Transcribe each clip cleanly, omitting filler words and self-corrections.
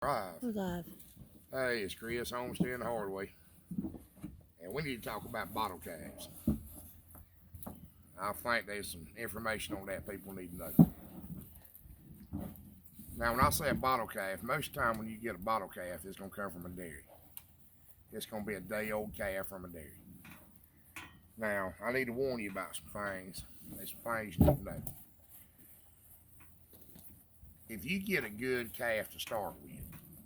Live. Live. Hey, it's Chris, Homestead the Hard Way. And we need to talk about bottle calves. I think there's some information on that people need to know. Now, when I say a bottle calf, most of the time when you get a bottle calf, it's going to come from a dairy. It's going to be a day-old calf from a dairy. Now, I need to warn you about some things. There's some things you need to know. If you get a good calf to start with,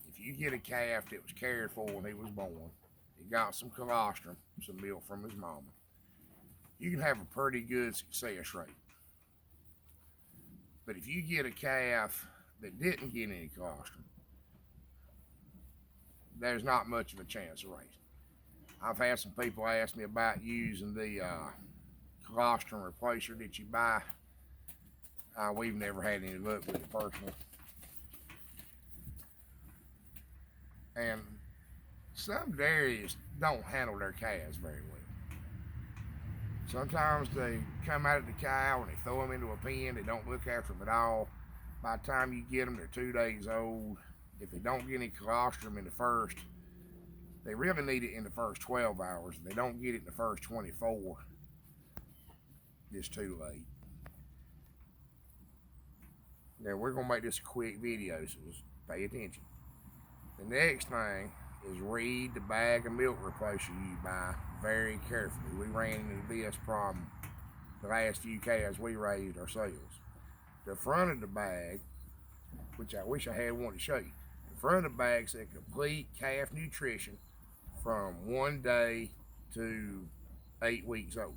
if you get a calf that was cared for when he was born, he got some colostrum, some milk from his mama, you can have a pretty good success rate. But if you get a calf that didn't get any colostrum, there's not much of a chance of raising. I've had some people ask me about using the colostrum replacer that you buy. We've never had any luck with it personally. And some dairies don't handle their calves very well. Sometimes they come out of the cow and they throw them into a pen. They don't look after them at all. By the time you get them, they're 2 days old. If they don't get any colostrum in the first, they really need it in the first 12 hours. If they don't get it in the first 24, it's too late. Now, we're going to make this a quick video, so just pay attention. The next thing is read the bag of milk replacer you buy very carefully. We ran into this problem the last few calves we raised ourselves. The front of the bag, which I wish I had one to show you, the front of the bag said complete calf nutrition from 1 day to 8 weeks old.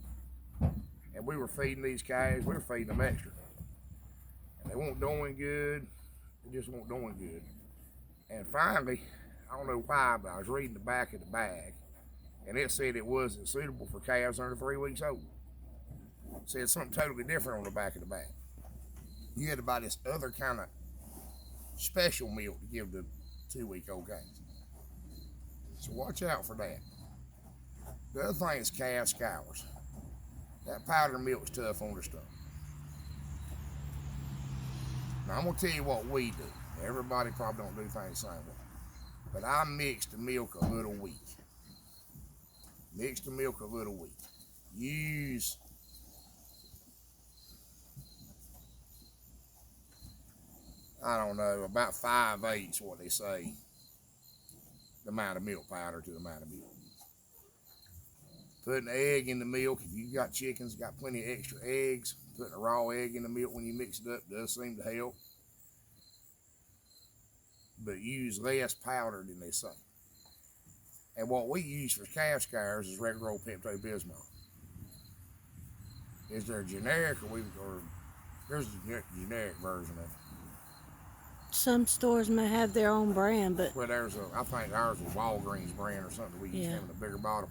And we were feeding these calves, we were feeding them extra. And they weren't doing good, they just weren't doing good. And finally, I don't know why, but I was reading the back of the bag, and it said it wasn't suitable for calves under 3 weeks old. It said something totally different on the back of the bag. You had to buy this other kind of special milk to give the 2-week-old calves. So watch out for that. The other thing is calf scours. That powdered milk's tough on the stomach. Now I'm gonna tell you what we do. Everybody probably don't do things the same way. But I mix the milk a little weak. Mix the milk a little weak. Use I don't know, about 5/8 what they say, the amount of milk powder to the amount of milk. Put an egg in the milk. If you got chickens, got plenty of extra eggs, putting a raw egg in the milk when you mix it up does seem to help. But use less powder than they say. And what we use for calf scours is regular old Pepto-Bismol. Is there a generic or there's a generic version of it? Some stores may have their own brand, but Well, I think ours was Walgreens brand or something. We use them in a bigger bottle.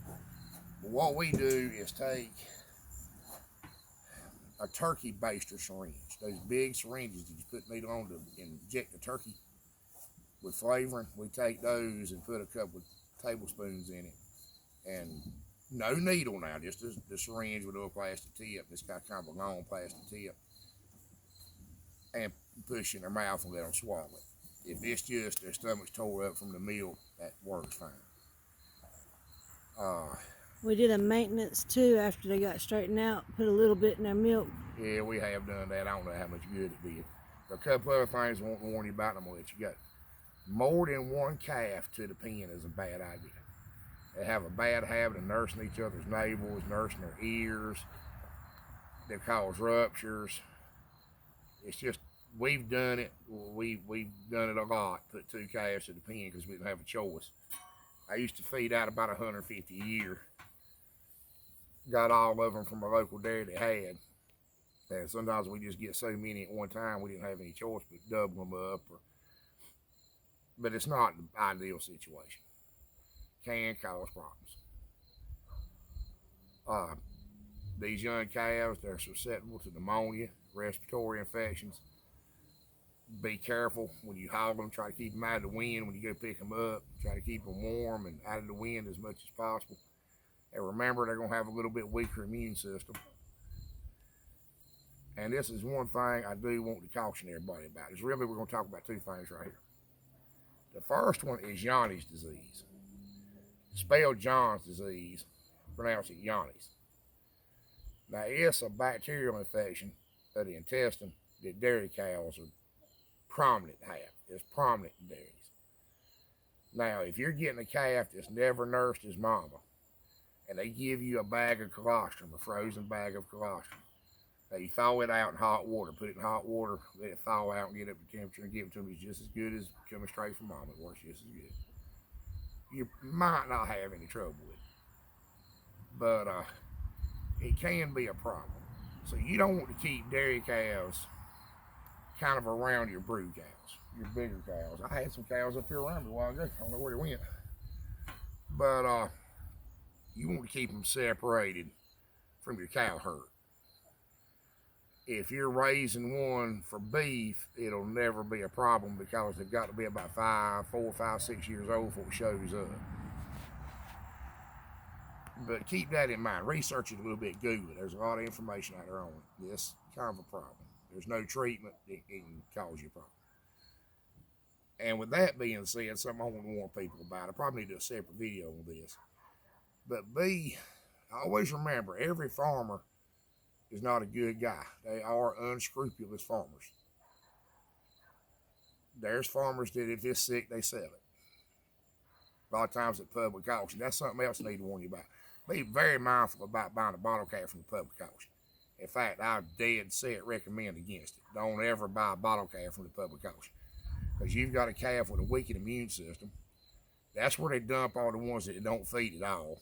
But what we do is take a turkey baster syringe, those big syringes that you put needle on to inject the turkey with flavoring. We take those and put a couple of tablespoons in it, and no needle now, just the syringe with a little plastic tip. It's got kind of a long plastic tip, and push in their mouth and let them swallow it. If it's just their stomach's tore up from the milk, that works fine. we did a maintenance too after they got straightened out. Put a little bit in their milk. Yeah, we have done that. I don't know how much good it did. A couple other things I won't warn you about, and I'm going to let you go. More than one calf to the pen is a bad idea. They have a bad habit of nursing each other's navels, nursing their ears. They cause ruptures. It's just, we've done it. We've done it a lot. Put 2 calves to the pen because we didn't have a choice. I used to feed out about 150 a year. Got all of them from a local dairy they had. And sometimes we just get so many at one time we didn't have any choice but double them up. But it's not the ideal situation. Can cause problems. These young calves, they're susceptible to pneumonia, respiratory infections. Be careful when you haul them. Try to keep them out of the wind when you go pick them up. Try to keep them warm and out of the wind as much as possible. And remember, they're going to have a little bit weaker immune system. And this is one thing I do want to caution everybody about. We're going to talk about 2 things right here. The first one is Yanni's disease. Spelled John's disease, pronounce it Yanni's. Now, it's a bacterial infection of the intestine that dairy cows are prominent to have. It's prominent in dairies. Now, if you're getting a calf that's never nursed his mama, and they give you a bag of colostrum, a frozen bag of colostrum, you thaw it out in hot water, put it in hot water, let it thaw out and get up to temperature and give it to them. It's just as good as coming straight from mama. It works just as good. You might not have any trouble with it, but it can be a problem. So you don't want to keep dairy calves kind of around your brood cows, your bigger cows. I had some cows up here around me a while ago. I don't know where they went. But you want to keep them separated from your cow herd. If you're raising one for beef, it'll never be a problem because they've got to be about 4, 5, 6 years old before it shows up. But keep that in mind. Research it a little bit. Google it. There's a lot of information out there on it. This kind of a problem. There's no treatment that can cause you a problem. And with that being said, something I want to warn people about. I probably need to do a separate video on this. But always remember, every farmer is not a good guy. They are unscrupulous farmers. There's farmers that if it's sick, they sell it. A lot of times at public auction. That's something else I need to warn you about. Be very mindful about buying a bottle calf from the public auction. In fact, I dead set recommend against it. Don't ever buy a bottle calf from the public auction. Because you've got a calf with a weakened immune system. That's where they dump all the ones that don't feed at all.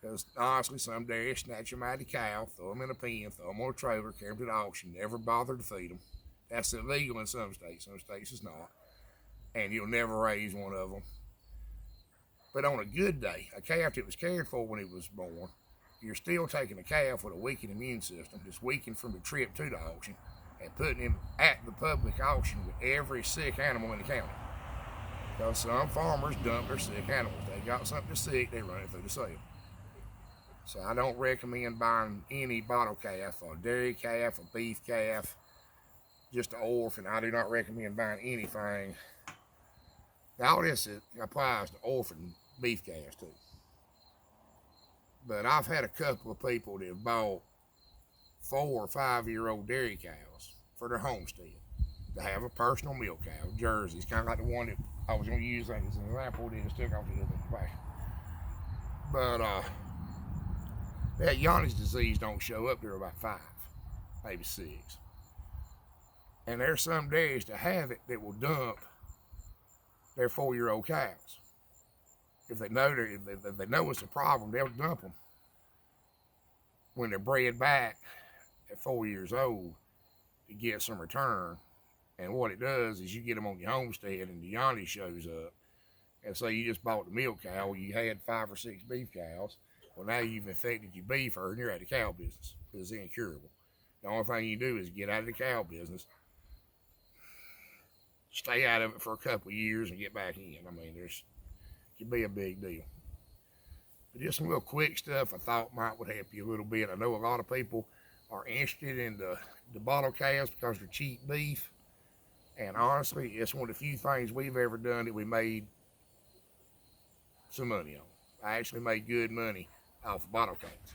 Because honestly, some dairies snatch them out of the cow, throw them in a pen, throw them on a trailer, carry them to the auction, never bother to feed them. That's illegal in some states it's not. And you'll never raise one of them. But on a good day, a calf that was cared for when it was born, you're still taking a calf with a weakened immune system, just weakened from the trip to the auction, and putting him at the public auction with every sick animal in the county. Because some farmers dump their sick animals. They got something sick, they run it through the sale. So I don't recommend buying any bottle calf, or dairy calf, or beef calf, just an orphan. I do not recommend buying anything. Now, all this applies to orphan beef calves too. But I've had a couple of people that have bought 4 or 5 year old dairy cows for their homestead. They have a personal milk cow, Jersey's, kind of like the one that I was going to use as an example that just took off the other back. But that Yanni's disease don't show up till about 5, maybe 6. And there's some dairies that have it that will dump their 4-year-old cows. If they know it's a problem, they'll dump them when they're bred back at 4 years old to get some return. And what it does is you get them on your homestead and the Yanni shows up. And so you just bought the milk cow, you had 5 or 6 beef cows. Well, now you've infected your beef herd and you're out of the cow business because it's incurable. The only thing you do is get out of the cow business, stay out of it for a couple of years and get back in. I mean, it could be a big deal. But just some little quick stuff I thought would help you a little bit. I know a lot of people are interested in the bottle calves because they're cheap beef. And honestly, it's one of the few things we've ever done that we made some money on. I actually made good money off of bottle calves.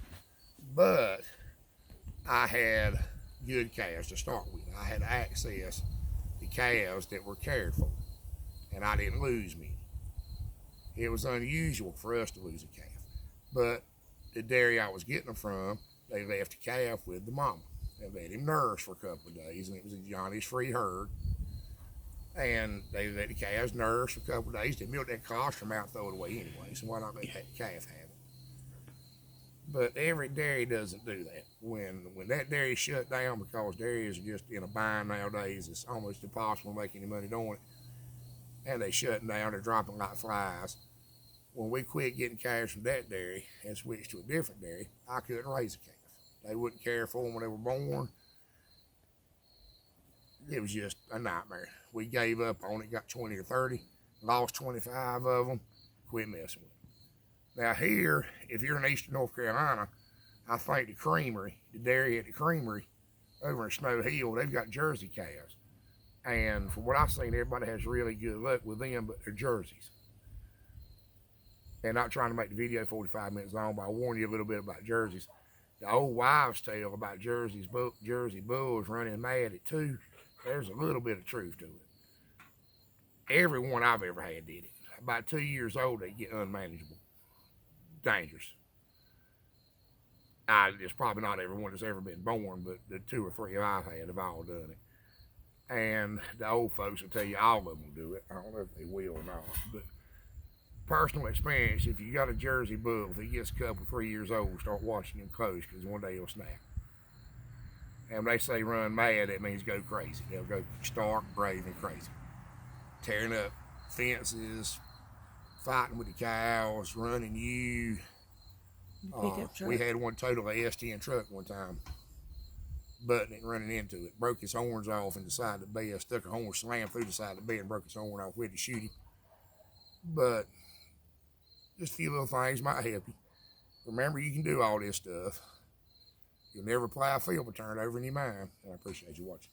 But I had good calves to start with. I had access to calves that were cared for. And I didn't lose many. It was unusual for us to lose a calf. But the dairy I was getting them from, they left the calf with the mama. They let him nurse for a couple of days, and it was a Johnny's free herd. And they let the calves nurse for a couple of days. They milk that colostrum out and throw it away anyway, so why not let the calf have it? But every dairy doesn't do that. When that dairy shut down, because dairies are just in a bind nowadays, it's almost impossible to make any money doing it. And they shutting down, they're dropping like flies. When we quit getting calves from that dairy and switched to a different dairy, I couldn't raise a calf. They wouldn't care for them when they were born. It was just a nightmare. We gave up on it, got 20 or 30, lost 25 of them, quit messing with them. Now here, if you're in eastern North Carolina, I think the dairy at the creamery over in Snow Hill, they've got Jersey calves. And from what I've seen, everybody has really good luck with them, but they're jerseys. And not trying to make the video 45 minutes long, but I warn you a little bit about jerseys. The old wives' tale about Jersey bulls running mad at 2, there's a little bit of truth to it. Everyone I've ever had did it. About 2 years old, they get unmanageable, dangerous. It's probably not everyone that's ever been born, but the 2 or 3 I've had have all done it. And the old folks will tell you all of them will do it. I don't know if they will or not, but personal experience, if you got a Jersey bull, if he gets a couple, 3 years old, start watching him close, because one day he'll snap. And when they say run mad, that means go crazy. They'll go stark, brave, and crazy. Tearing up fences, fighting with the cows, running you. We had one total of S10 truck one time, butting it, running into it. Broke his horns off in the side of the bed, stuck a horn, slammed through the side of the bed, and broke his horn off. We had to shoot him. But just a few little things might help you. Remember, you can do all this stuff. You'll never plow a field but turn it over in your mind. And I appreciate you watching.